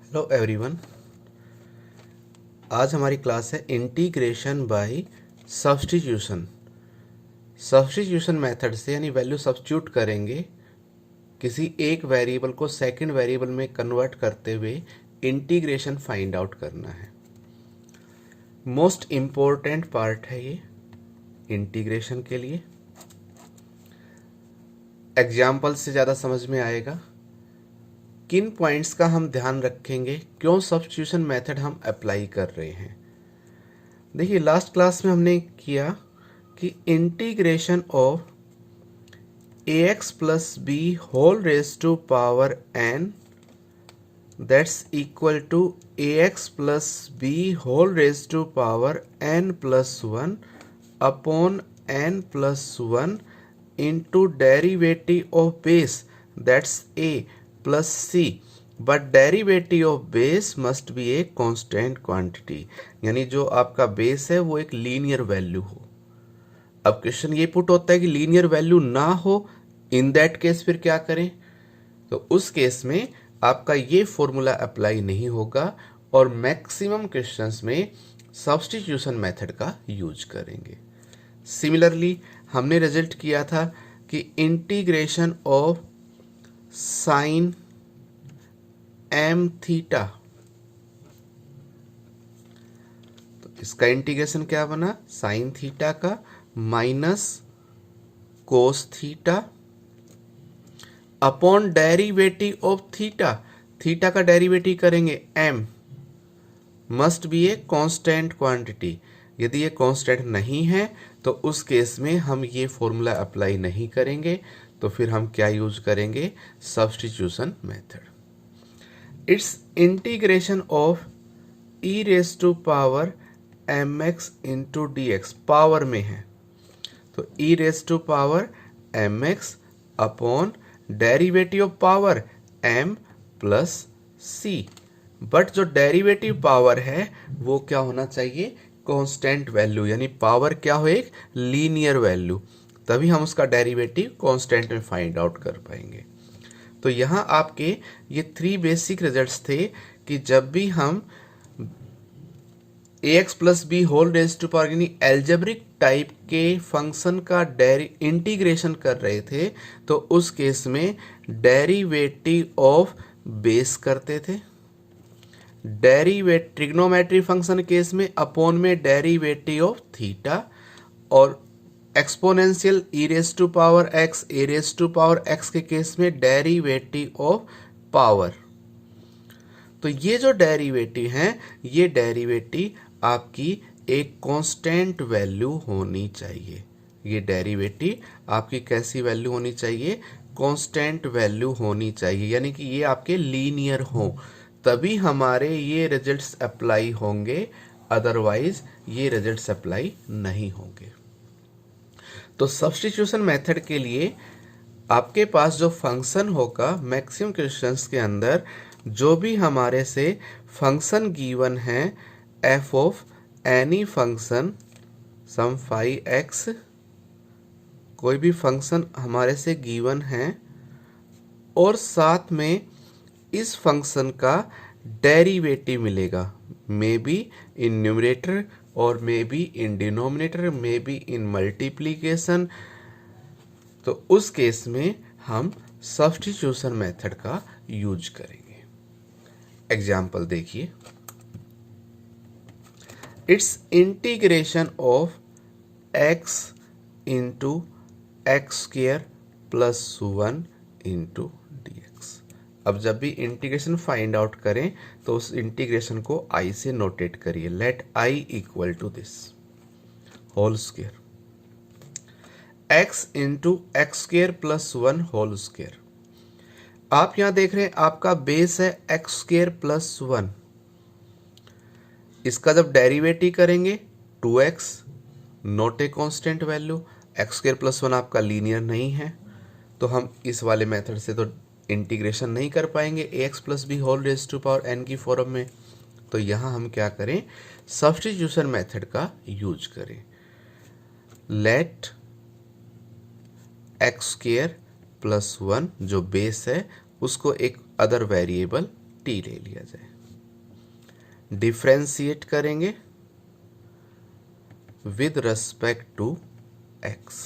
Hello everyone. आज हमारी class है integration by substitution. Substitution method से यानी वैल्यू सब्स्टिट्यूट करेंगे, किसी एक वेरिएबल को सेकंड वेरिएबल में कन्वर्ट करते हुए इंटीग्रेशन फाइंड आउट करना है। मोस्ट इम्पोर्टेंट पार्ट है ये इंटीग्रेशन के लिए। एग्जाम्पल से ज़्यादा समझ में आएगा। किन पॉइंट्स का हम ध्यान रखेंगे, क्यों सब्स्टिट्यूशन मेथड हम अप्लाई कर रहे हैं। देखिए, लास्ट क्लास में हमने किया कि integration of ax plus b whole raise to power n that's equal to ax plus b whole raise to power n plus 1 upon n plus 1 into derivative of base that's a plus c, but derivative of base must be a constant quantity, यानी जो आपका base है वो एक linear value हो। अब question ये put होता है कि लीनियर वैल्यू ना हो, इन दैट केस फिर क्या करें। तो उस केस में आपका ये फॉर्मूला अप्लाई नहीं होगा और मैक्सिमम क्वेश्चंस में सब्स्टिट्यूशन मेथड का यूज करेंगे। सिमिलरली हमने रिजल्ट किया था कि integration of sine m theta, तो इसका इंटीग्रेशन क्या बना, साइन थीटा का minus cos theta upon derivative of theta. Theta का डेरिवेटिव करेंगे m, must be a constant quantity. यदि ये कांस्टेंट नहीं है तो उस केस में हम ये फॉर्मूला अप्लाई नहीं करेंगे, तो फिर हम क्या यूज करेंगे, substitution method. It's integration of e raise to power m x into d x, power में है तो e raise to power m x upon derivative of power m plus c, but जो डेरिवेटिव पावर है वो क्या होना चाहिए, constant value, यानी पावर क्या हो, एक लीनियर वैल्यू, तभी हम उसका डेरिवेटिव कांस्टेंट में फाइंड आउट कर पाएंगे। तो यहाँ आपके ये 3 बेसिक रिजल्ट्स थे कि जब भी हम ax plus b whole raise to power यानी एल्जेब्रिक टाइप के फंक्शन का इंटीग्रेशन कर रहे थे तो उस केस में डेरिवेटिव ऑफ बेस करते थे, ट्रिग्नोमेट्री फंक्शन केस में अपॉन में डेरिवेटिव ऑफ थीटा, और exponential e raise to power x a raise to power x के केस में डेरिवेटिव ऑफ पावर। तो ये जो डेरिवेटिव हैं, ये डेरिवेटिव आपकी एक कांस्टेंट वैल्यू होनी चाहिए। ये डेरिवेटिव आपकी कैसी वैल्यू होनी चाहिए, कांस्टेंट वैल्यू होनी चाहिए, यानी कि ये आपके लीनियर हो, तभी हमारे ये रिजल्ट्स अप्लाई होंगे, अदरवाइज ये रिजल्ट्स अप्लाई नहीं होंगे। तो सब्स्टिट्यूशन मेथड के लिए आपके पास जो फंक्शन होगा, मैक्सिमम क्वेश्चंस के अंदर जो भी हमारे से फंक्शन गिवन है, f of any function some five x, कोई भी फंक्शन हमारे से गिवन है और साथ में इस फंक्शन का डेरिवेटिव मिलेगा, मे बी इन न्यूमरेटर और may be in denominator, may be in multiplication, तो उस केस में हम सब्स्टिट्यूशन मेथड का यूज करेंगे। एग्जाम्पल देखिए, it's integration of x into x square plus 1 into d x. अब जब भी इंटीग्रेशन फाइंड आउट करें तो उस इंटीग्रेशन को i से नोटेट करिए, let i equal to this whole square x into x square plus 1 whole square. आप यहां देख रहे हैं आपका बेस है एक्स स्क्वेयर प्लस 1, इसका जब डेरिवेटिव करेंगे 2x, not a constant value, x square plus 1 आपका लीनियर नहीं है, तो हम इस वाले मेथड से तो इंटीग्रेशन नहीं कर पाएंगे ax plus b whole raise to power n की फॉर्म में। तो यहां हम क्या करें, सब्स्टिट्यूशन मेथड का यूज करें, लेट एक्स स्क्वेयर प्लस 1 जो बेस है उसको एक अदर वेरिएबल t ले लिया जाए। डिफ्रेंशिएट करेंगे with respect to x.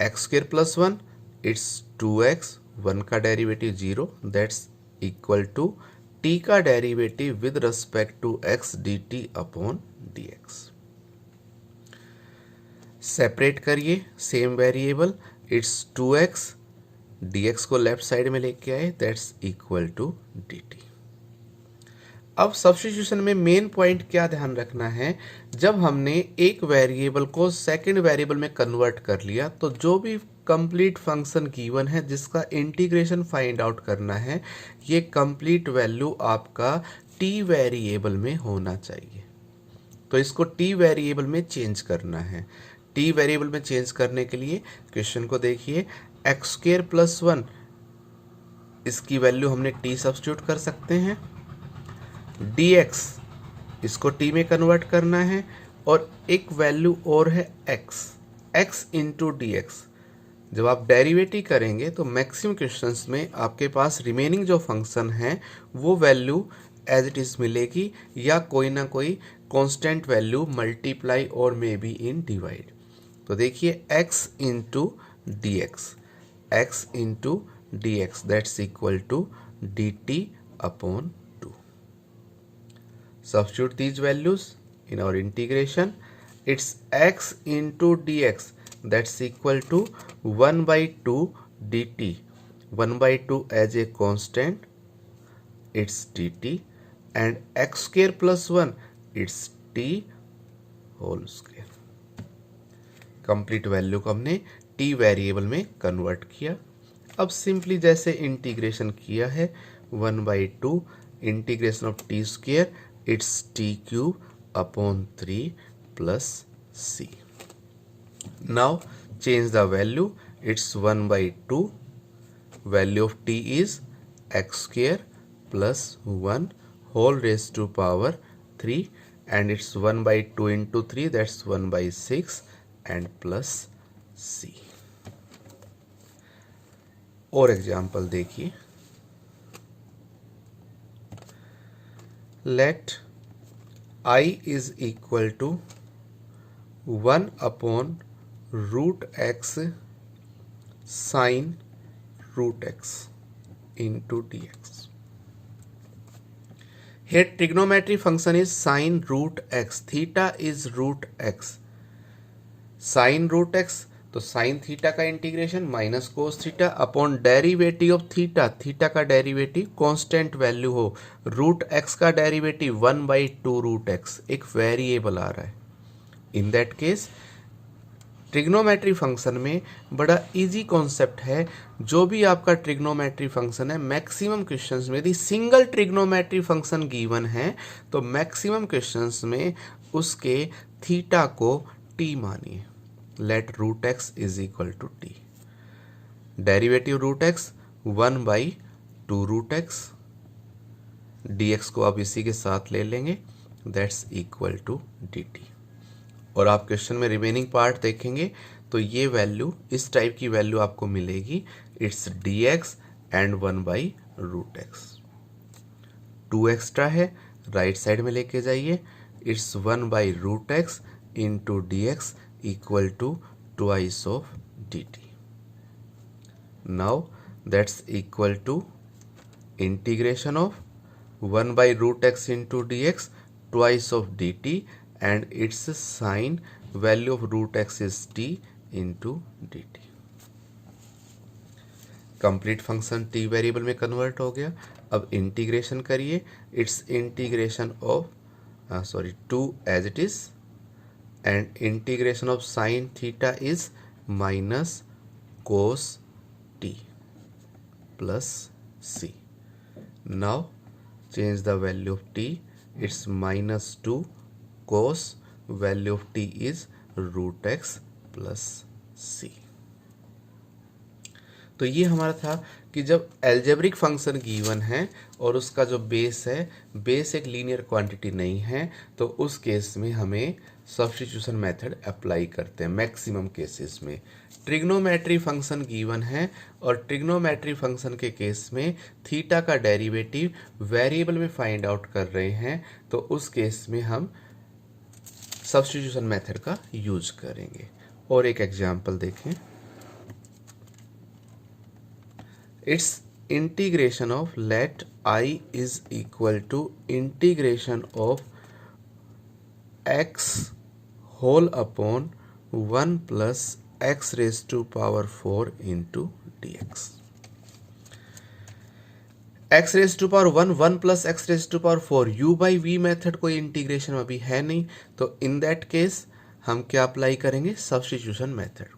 X square plus 1 it's 2x, 1 का derivative 0, that's equal to t का derivative with respect to x dt अपॉन dx। सेपरेट करिए same variable, it's 2x, dx को left side में लेके आए, दैट्स इक्वल टू dt। अब substitution में मेन पॉइंट क्या ध्यान रखना है, जब हमने एक वेरिएबल को सेकंड वेरिएबल में कन्वर्ट कर लिया तो जो भी कंप्लीट फंक्शन गिवन है जिसका इंटीग्रेशन फाइंड आउट करना है, ये कंप्लीट वैल्यू आपका t वेरिएबल में होना चाहिए। तो इसको t वेरिएबल में चेंज करना है। t वेरिएबल में चेंज करने के लिए क्वेश्चन को देखिए, एक्स स्क्वायर प्लस 1 इसकी वैल्यू हमने t सब्स्टिट्यूट कर सकते हैं, dx इसको t में कन्वर्ट करना है, और एक वैल्यू और है x इंटू dx। जब आप डेरिवेटिव करेंगे तो मैक्सिमम क्वेश्चंस में आपके पास रिमेनिंग जो फंक्शन है वो वैल्यू एज इट इज मिलेगी, या कोई ना कोई कांस्टेंट वैल्यू मल्टीप्लाई और मे बी इन डिवाइड। तो देखिए x into dx that's equal to dt upon 2। Substitute these values in our integration. It's x into dx that's equal to 1 by 2 dt. 1 by 2 as a constant, it's dt, and x square plus 1, it's t whole square. Complete value को हमने t variable में convert किया। अब simply जैसे integration किया है, 1 by 2 integration of T square, it's t cube upon 3 plus c. Now change the value, it's 1 by 2, value of t is x square plus 1 whole raised to power 3, and it's 1 by 2 into 3, that's 1 by 6 and plus c. और example देखिए, let I is equal to 1 upon root x sin root x into dx. Here trigonometry function is sin root x, theta is root x, sin root x, तो sign theta का integration minus cos theta upon derivative of theta, theta का derivative constant value हो, root x का derivative 1 by 2 root x, एक variable आ रहा है। In that case trigonometry function में बड़ा इजी कॉन्सेप्ट है, जो भी आपका ट्रिग्नोमेट्री फंक्शन है मैक्सिमम क्वेश्चंस में यदि सिंगल ट्रिग्नोमेट्री फंक्शन गिवन है तो मैक्सिमम क्वेश्चंस में उसके थीटा को t मानिए। Let root x is equal to t, derivative root x 1 by 2 root x, dx को आप इसी के साथ ले लेंगे, दैट्स इक्वल टू dt। और आप क्वेश्चन में रिमेनिंग पार्ट देखेंगे तो ये वैल्यू, इस टाइप की वैल्यू आपको मिलेगी, it's dx and 1 by root x. 2 extra है, राइट साइड में लेके जाइए, it's 1 by root x into dx equal to twice of dt. Now that's equal to integration of 1 by root x into dx twice of dt, and its sign value of root x is t into dt. Complete function t variable में convert हो गया। अब integration करिए, it's integration of 2 as it is, and integration of sin theta is minus cos t plus c. Now change the value of t, it's minus 2 cos, value of t is root x plus c. तो ये हमारा था कि जब algebraic function given है और उसका जो बेस है, बेस एक लीनियर क्वांटिटी नहीं है, तो उस केस में हमें सब्स्टिट्यूशन मेथड अप्लाई करते हैं मैक्सिमम केसेस में। ट्रिग्नोमेट्री फंक्शन गिवन है और ट्रिग्नोमेट्री फंक्शन के केस में थीटा का डेरिवेटिव वेरिएबल में फाइंड आउट कर रहे हैं, तो उस केस में हम सब्स्टिट्यूशन मेथड का यूज करेंगे। और एक एग्जांपल देखें, it's integration of let I is equal to integration of x whole upon 1 plus x raise to power 4 into dx। x raise to power 1 plus x raise to power 4 u by v method कोई integration अभी है नहीं, तो in that case हम क्या apply करेंगे, substitution method.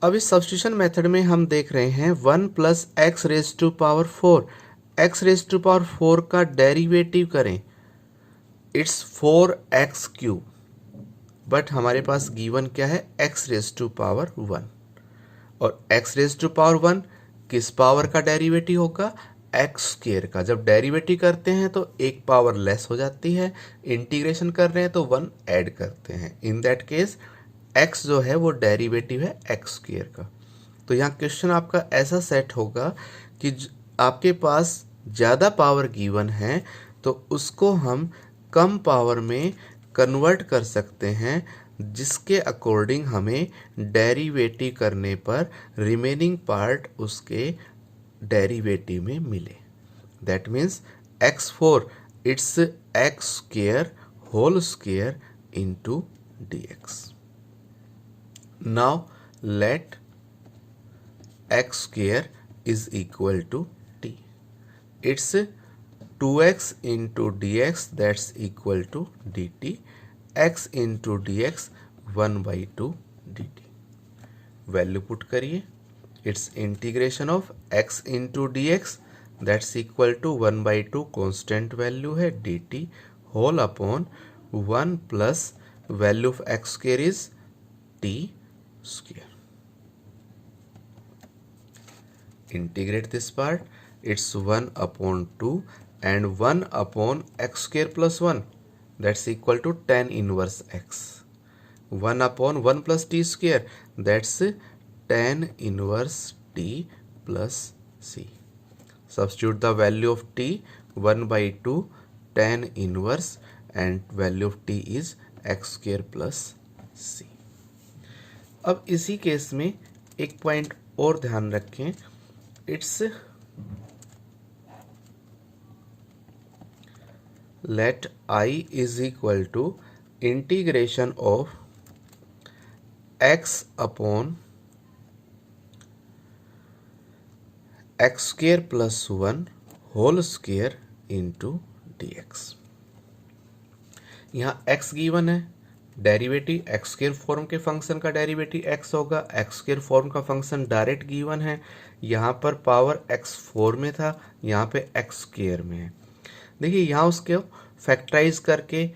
अब इस सब्स्टिट्यूशन मेथड में हम देख रहे हैं 1 plus x raise to power 4, x raise to power 4 का डेरिवेटिव करें, इट्स 4x क्यूब, बट हमारे पास गिवन क्या है, x रेज टू पावर 1, और x रेज टू पावर 1 किस पावर का डेरिवेटिव होगा, x स्क्वायर का। जब डेरिवेटिव करते हैं तो एक पावर लेस हो जाती है, इंटीग्रेशन कर रहे हैं तो 1 ऐड करते हैं, इन दैट केस x जो है वो डेरिवेटिव है x स्क्वायर का। तो यहाँ क्वेश्चन आपका ऐसा सेट होगा कि आपके पास ज़्यादा पावर गिवन है तो उसको हम कम पावर में कन्वर्ट कर सकते हैं, जिसके अकॉर्डिंग हमें डेरिवेटिव करने पर रिमेनिंग पार्ट उसके डेरिवेटिव में मिले। That means x4 it's x square whole square into dx। Now let x square is equal to t. It's 2x into dx, that's equal to dt. x into dx 1 by 2 dt. Value put करिए, it's integration of x into dx, that's equal to 1 by 2 constant value है dt whole upon 1 plus value of x square is t square. Integrate this part, it's 1 upon 2 and 1 upon x square plus 1, that's equal to tan inverse x. 1 upon 1 plus t square, that's tan inverse t plus c. Substitute the value of t, 1 by 2 tan inverse, and value of t is x square plus c. अब इसी case में एक point और ध्यान रखें, it's let I is equal to integration of x upon x square plus 1 whole square into dx। यहाँ x given है, derivative x square form के फंक्शन का डेरिवेटिव x होगा, एक्स स्क्वायर फॉर्म का फंक्शन डायरेक्ट गिवन है, यहाँ पर power x4 में था, यहाँ पे x स्क्वायर में है। देखिए यहाँ उसके फैक्टराइज करके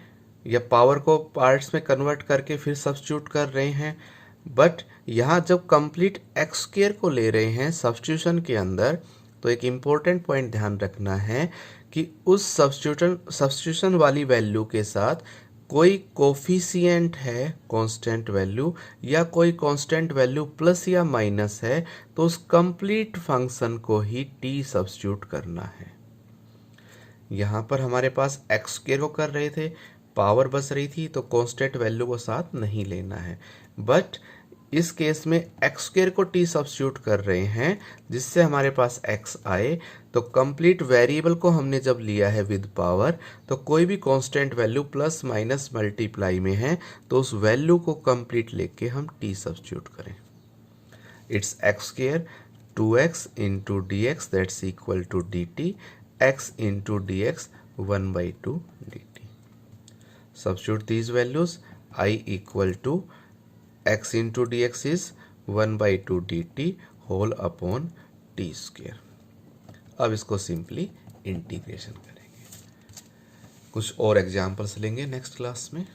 या पावर को पार्ट्स में कन्वर्ट करके फिर सब्स्टिट्यूट कर रहे हैं, बट यहाँ जब कंप्लीट एक्स स्क्वायर को ले रहे हैं सब्स्टिट्यूशन के अंदर, तो एक इम्पोर्टेंट पॉइंट ध्यान रखना है कि उस सब्स्टिट्यूशन वाली वैल्यू के साथ कोई कोफिशिएंट है कांस्टेंट वैल्यू या कोई कांस्टेंट वैल्यू प्लस या माइनस है, तो उस कंप्लीट फंक्शन को ही t सब्स्टिट्यूट करना है। यहाँ पर हमारे पास एक्स स्क्वायर को कर रहे थे, पावर बच रही थी, तो कांस्टेंट वैल्यू को साथ नहीं लेना है, बट इस केस में एक्स स्क्वायर को t सब्स्टिट्यूट कर रहे हैं जिससे हमारे पास x आए। तो कंप्लीट वेरिएबल को हमने जब लिया है विद पावर, तो कोई भी constant value plus minus multiply में है तो उस वैल्यू को कंप्लीट लेके हम t सब्स्टिट्यूट करें। It's x square 2x into d x that's equal to d t, x into d x 1/2 dt. Substitute these values, I equal to x into dx is 1/2 dt whole upon t square. अब इसको simply integration करेंगे। कुछ और examples लेंगे next class में।